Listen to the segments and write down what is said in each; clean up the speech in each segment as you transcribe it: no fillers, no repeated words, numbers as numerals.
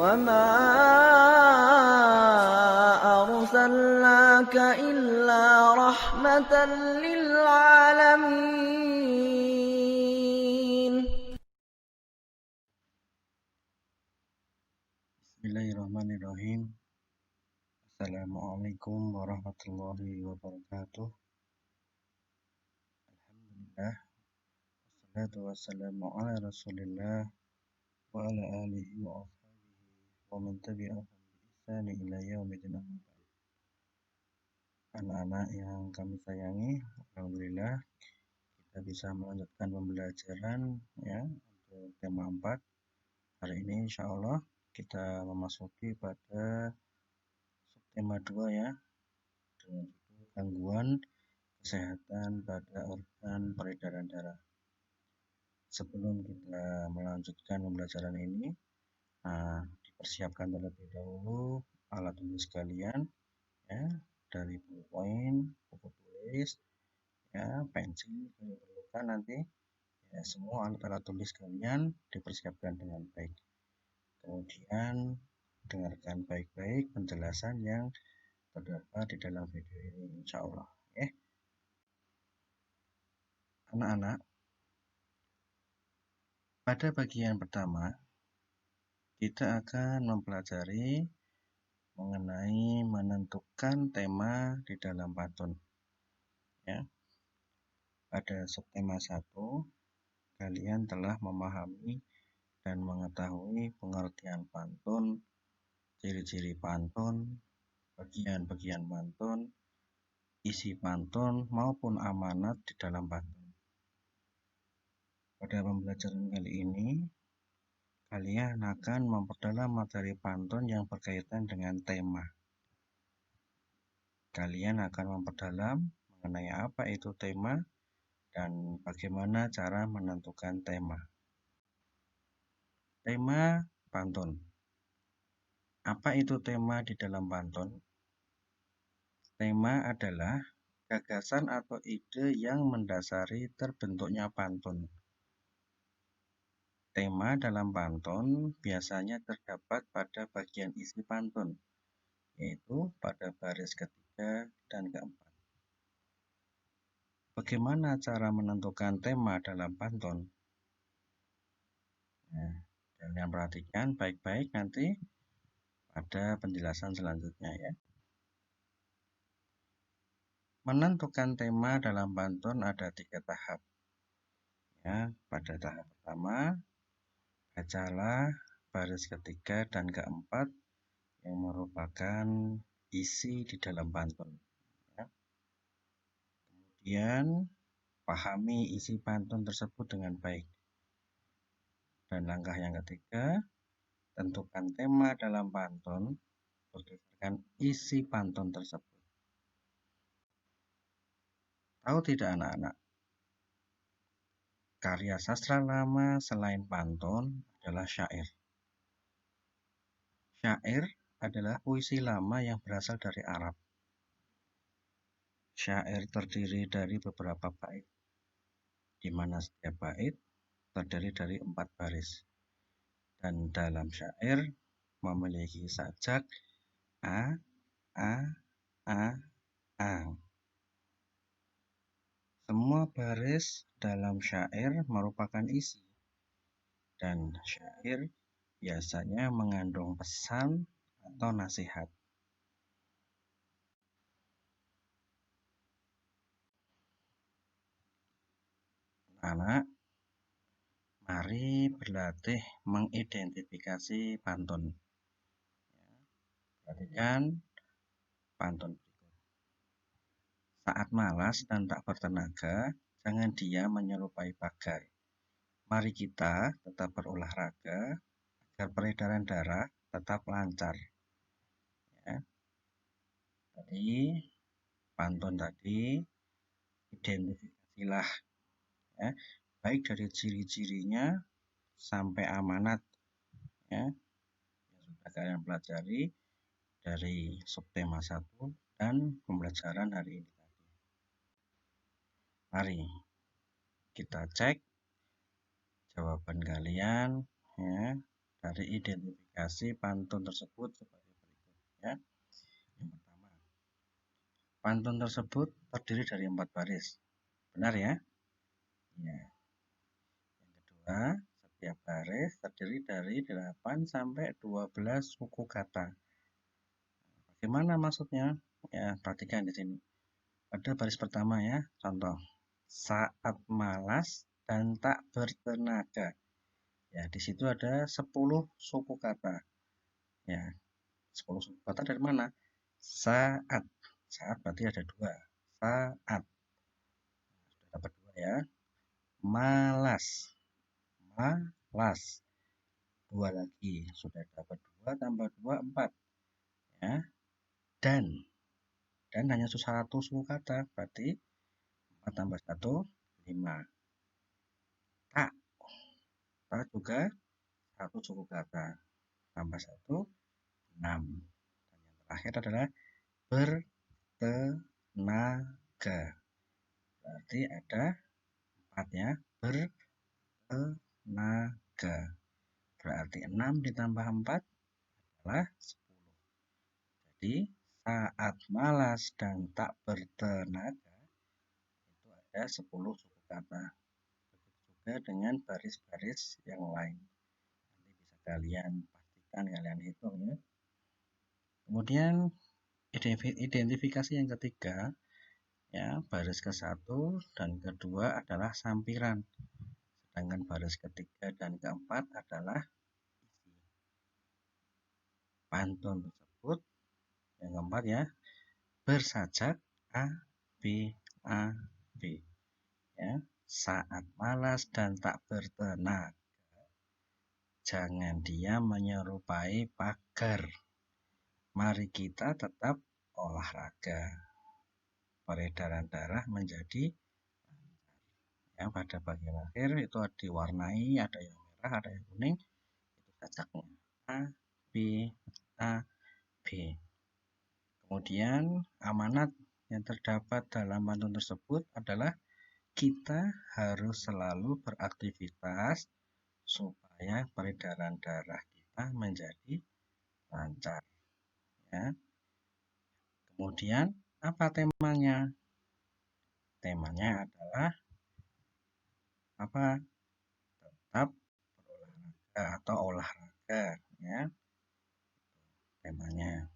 وما أرسلناك إلا رحمة للعالمين. Bismillahirrahmanirrahim. Assalamualaikum warahmatullahi wabarakatuh. Alhamdulillah. Wassalatu wassalamu ala rasulillah wa ala alihi wa ashabihi wa man tabi'ahum bi ihsani ila yaumil Anak-anak yang kami sayangi, alhamdulillah kita bisa melanjutkan pembelajaran ya untuk tema 4. Hari ini insyaallah kita memasuki pada subtema 2 ya, dengan judul gangguan kesehatan pada organ peredaran darah. Sebelum kita melanjutkan pembelajaran ini, dipersiapkan terlebih dahulu alat tulis kalian ya, dari ballpoint, buku tulis, ya, pensil yang diperlukan nanti. Ya, semua alat tulis kalian dipersiapkan dengan baik. Kemudian dengarkan baik-baik penjelasan yang terdapat di dalam video ini, insya Allah. Anak-anak, pada bagian pertama kita akan mempelajari mengenai menentukan tema di dalam pantun. Ya. Pada subtema 1, kalian telah memahami dan mengetahui pengertian pantun, ciri-ciri pantun, bagian-bagian pantun, isi pantun maupun amanat di dalam pantun. Pada pembelajaran kali ini, kalian akan memperdalam materi pantun yang berkaitan dengan tema. Kalian akan memperdalam mengenai apa itu tema dan bagaimana cara menentukan tema. Tema pantun. Apa itu tema di dalam pantun? Tema adalah gagasan atau ide yang mendasari terbentuknya pantun. Tema dalam pantun biasanya terdapat pada bagian isi pantun, yaitu pada baris ketiga dan keempat. Bagaimana cara menentukan tema dalam pantun? Nah, kalian perhatikan baik-baik nanti pada penjelasan selanjutnya ya. Menentukan tema dalam pantun ada 3 tahap. Ya, pada tahap pertama, bacalah baris ketiga dan keempat yang merupakan isi di dalam pantun. Ya. Kemudian pahami isi pantun tersebut dengan baik. Dan langkah yang ketiga, tentukan tema dalam pantun berdasarkan isi pantun tersebut. Tahu tidak anak-anak? Karya sastra lama selain pantun adalah syair. Syair adalah puisi lama yang berasal dari Arab. Syair terdiri dari beberapa bait, di mana setiap bait terdiri dari 4 baris. Dan dalam syair memiliki sajak A, A, A, A. Semua baris dalam syair merupakan isi, dan syair biasanya mengandung pesan atau nasihat. Anak, mari berlatih mengidentifikasi pantun. Perhatikan pantun berikut. Saat malas dan tak bertenaga, jangan diam menyerupai bagai. Mari kita tetap berolahraga agar peredaran darah tetap lancar. Ya. Tadi pantun tadi identifikasilah ya, baik dari ciri-cirinya sampai amanat ya, yang sudah kalian pelajari dari subtema 1 dan pembelajaran hari ini tadi. Mari kita cek jawaban kalian ya, dari identifikasi pantun tersebut sebagai berikut ya. Yang pertama, pantun tersebut terdiri dari 4 baris. Benar ya? Ya. Yang kedua, setiap baris terdiri dari 8 sampai 12 suku kata. Bagaimana maksudnya? Ya, perhatikan di sini. Pada baris pertama ya, contoh. Saat malas dan tak bertenaga. Ya, di situ ada 10 suku kata. Ya, 10 suku kata dari mana? Saat. Saat berarti ada 2. Saat. Sudah dapat 2 ya. Malas. Malas. 2 lagi. Sudah dapat 2 tambah 2, 4. Ya. Dan hanya satu suku kata. Berarti 4 tambah 1, 5. Tak. Tak juga satu suku kata. Tambah 1, 6. Dan yang terakhir adalah bertenaga. Berarti ada 4 ya. Bertenaga. Berarti 6 ditambah 4 adalah 10. Jadi saat malas dan tak bertenaga itu ada 10 suku kata. Begitu juga dengan baris-baris yang lain. Nanti bisa kalian pastikan, kalian hitung ya. Kemudian identifikasi yang ketiga ya, baris ke-1 dan kedua adalah sampiran. Sedangkan baris ketiga dan keempat adalah isi pantun tersebut. Yang keempat ya, bersajak A, B, A, B. Ya, saat malas dan tak bertenaga, jangan diam menyerupai pagar. Mari kita tetap olahraga. Peredaran darah menjadi yang pada bagian akhir itu diwarnai, ada yang merah, ada yang kuning, itu sajaknya A, B, A, B. Kemudian amanat yang terdapat dalam pantun tersebut adalah kita harus selalu beraktivitas supaya peredaran darah kita menjadi lancar ya. Kemudian apa temanya? Temanya adalah apa? Tetap berolahraga atau olahraga ya. Temanya.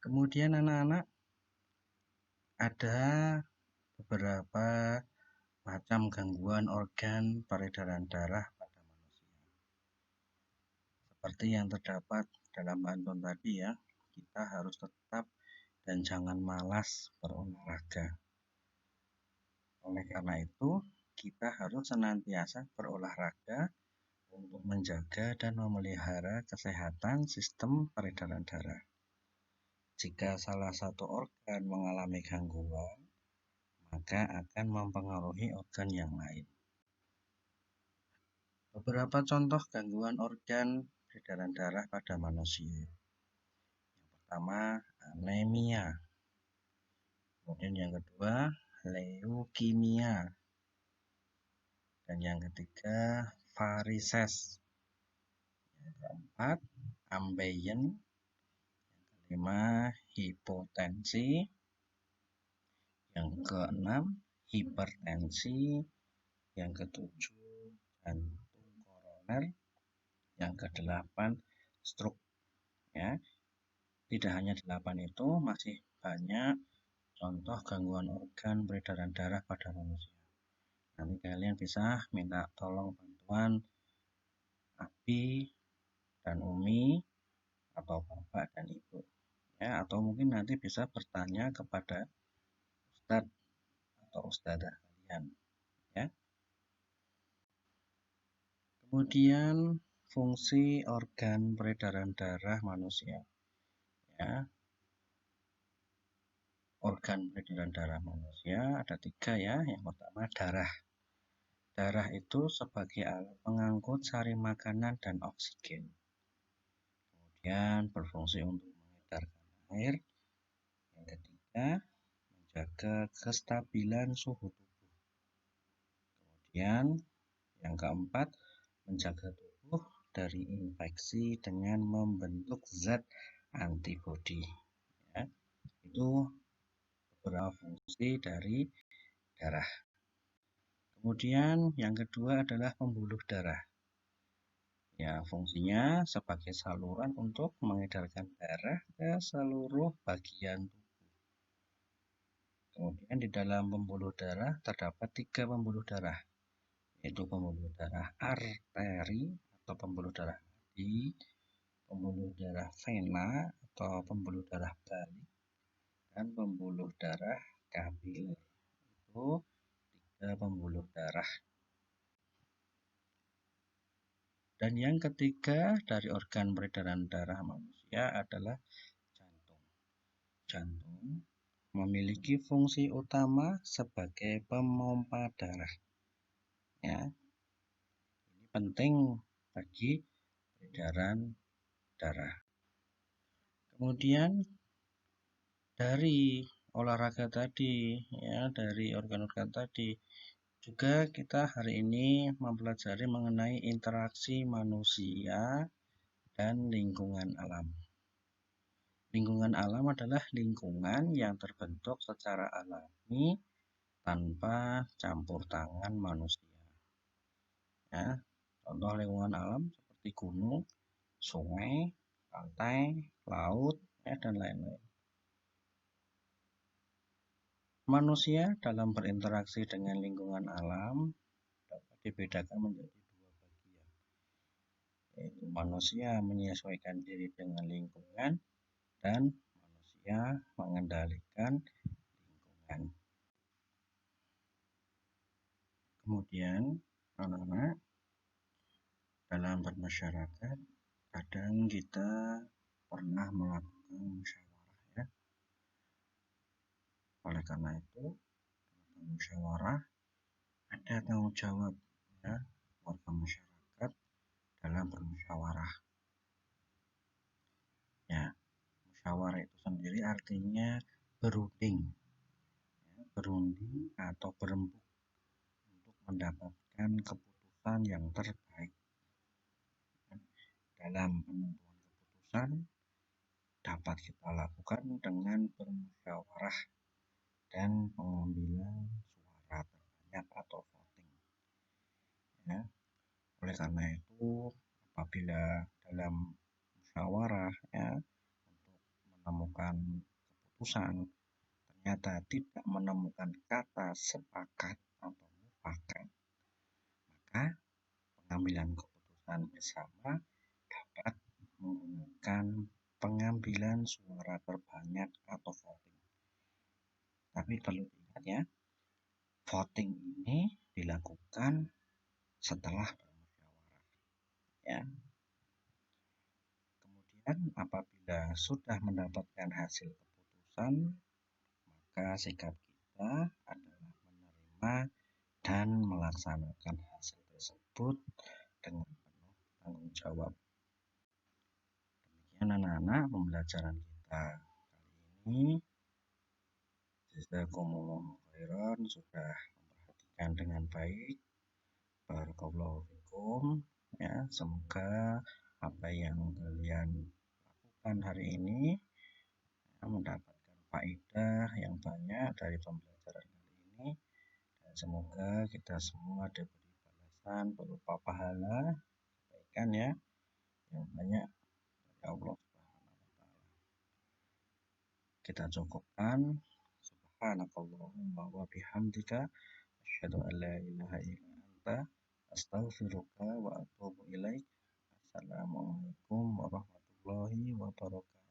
Kemudian anak-anak ada beberapa macam gangguan organ peredaran darah pada manusia. Seperti yang terdapat dalam pantun tadi ya, kita harus tetap dan jangan malas berolahraga. Oleh karena itu, kita harus senantiasa berolahraga untuk menjaga dan memelihara kesehatan sistem peredaran darah. Jika salah satu organ mengalami gangguan, maka akan mempengaruhi organ yang lain. Beberapa contoh gangguan organ peredaran darah pada manusia. Yang pertama, anemia. Kemudian yang kedua, leukemia. Dan yang ketiga, varises. Yang keempat, ambeien. Yang kelima, hipotensi. Yang keenam, hipertensi. Yang ketujuh, jantung koroner. Yang kedelapan, stroke. Ya, tidak hanya 8 itu, masih banyak contoh gangguan organ peredaran darah pada manusia. Nanti kalian bisa minta tolong bantuan Abi dan Umi atau Bapak dan Ibu ya, atau mungkin nanti bisa bertanya kepada Ustadz atau Ustadzah kalian ya. Kemudian fungsi organ peredaran darah manusia ya. Organ peredaran darah manusia ada 3 ya. Yang pertama darah. Darah itu sebagai alat pengangkut sari makanan dan oksigen. Kemudian berfungsi untuk mengedarkan air. Yang ketiga, menjaga kestabilan suhu tubuh. Kemudian Yang keempat, menjaga tubuh dari infeksi dengan membentuk zat antibodi. Ya, itu beberapa fungsi dari darah. Kemudian yang kedua adalah pembuluh darah. Ya, fungsinya sebagai saluran untuk mengedarkan darah ke seluruh bagian tubuh. Kemudian di dalam pembuluh darah terdapat 3 pembuluh darah, yaitu pembuluh darah arteri atau pembuluh darah nadi, pembuluh darah vena atau pembuluh darah balik, dan pembuluh darah kapiler. Itu 3 pembuluh darah. Dan yang ketiga dari organ peredaran darah manusia adalah jantung. Jantung memiliki fungsi utama sebagai pemompa darah. Ya, ini penting bagi peredaran darah. Kemudian dari olahraga tadi, ya, dari organ-organ tadi, juga kita hari ini mempelajari mengenai interaksi manusia dan lingkungan alam. Lingkungan alam adalah lingkungan yang terbentuk secara alami tanpa campur tangan manusia. Ya, contoh lingkungan alam seperti gunung, sungai, pantai, laut, ya, dan lain-lain. Manusia dalam berinteraksi dengan lingkungan alam dapat dibedakan menjadi 2 bagian, yaitu manusia menyesuaikan diri dengan lingkungan dan manusia mengendalikan lingkungan. Kemudian anak-anak, dalam bermasyarakat kadang kita pernah melakukan musyawarah, ya. Oleh karena itu, musyawarah ada tanggung jawab, ya, warga masyarakat dalam bermusyawarah. Ya, musyawarah itu sendiri artinya berunding, ya, berunding atau berembuk untuk mendapatkan keputusan yang terbaik. Dalam penentuan keputusan dapat kita lakukan dengan bermusyawarah dan pengambilan suara terbanyak atau voting. Ya, oleh karena itu, apabila dalam musyawarah, ya, untuk menemukan keputusan ternyata tidak menemukan kata sepakat atau mufakat, maka pengambilan keputusan bersama dapat menggunakan pengambilan suara terbanyak atau voting. Tapi perlu diingat, ya, voting ini dilakukan setelah bermusyawarah, ya. Kemudian apabila sudah mendapatkan hasil keputusan, maka sikap kita adalah menerima dan melaksanakan hasil tersebut dengan penuh tanggung jawab. Demikian anak-anak pembelajaran kita kali ini. Jazakumullahu khairan sudah memperhatikan dengan baik. Barakallahu fikum, ya, semoga apa yang kalian lakukan hari ini, ya, mendapatkan faedah yang banyak dari pembelajaran kali ini, dan semoga kita semua diberi balasan berupa pahala kebaikan, ya, yang banyak dari Allah Subhanahu wa taala. Kita cukupkan. Subhanakallahumma wa bihamdika asyhadu an la ilaha illa anta astaghfiruka wa atubu ilaik. Assalamualaikum warahmatullahi wabarakatuh.